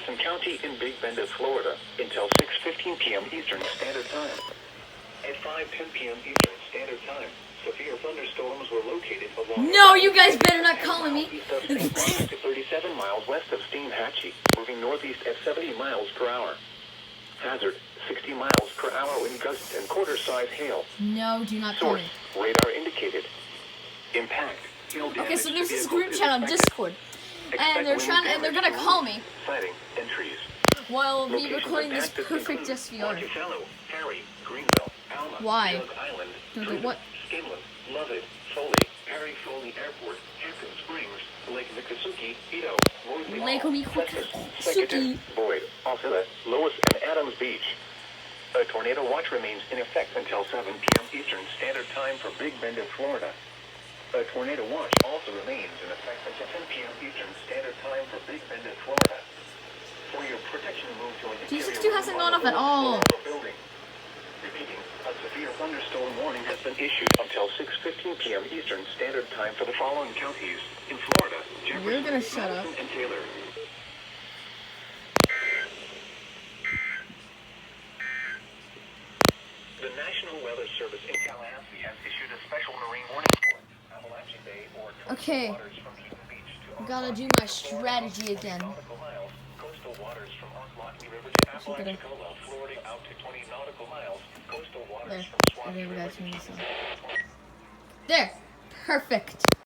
Jefferson County in Big Bend, Florida, until 6:15 p.m. Eastern Standard Time. At 5:10 p.m. Eastern Standard Time, severe thunderstorms were located along. No, you guys better not call me. East of St. Louis to 37 miles west of Steinhatchee, moving northeast at 70 miles per hour. Hazard: 60 miles per hour wind gusts and quarter-size hail. No, do not call Source: me. radar indicated. Impact: hail damage. Okay, so there's to this vehicles group is chat on expected. Discord, and Expect they're gonna call me Sighting and trees. while me Locations recording this impacted perfect include SVR. Monticello, Perry, Greenville, Alma, Why? Jug Island, No, what? Skinlin, Lovett, Foley, Perry Foley Airport, Hampton Springs, Lake Miccosukee, Edo, Worthy Lake Hall, Miccosukee. Second, Boyd, Alcilla, Lois, and Adams Beach. A tornado watch remains in effect until 7 p.m. Eastern Standard Time for Big Bend, Florida. A tornado watch also remains in effect until 10 p.m. Eastern Standard Time for Big Bend, Florida. For your protection, move to an Jesus, interior dude hasn't room gone on off at the fourth floor all. of the building. Repeating, a severe thunderstorm warning has been issued until 6:15 p.m. Eastern Standard Time for the following counties in Florida: You're gonna shut up. Madison, and Taylor. The National Weather Service in Tallahassee has issued a special marine warning for Appalachian Bay or Okay. coastal waters from Eaton Beach to Gotta do my strategy again. nautical miles, coastal waters from Ocklawaha River to Apalachicola, Florida out to 20 nautical miles, coastal waters There. from There Swampy we go, River to turn this Keys on. Bay. There. Perfect.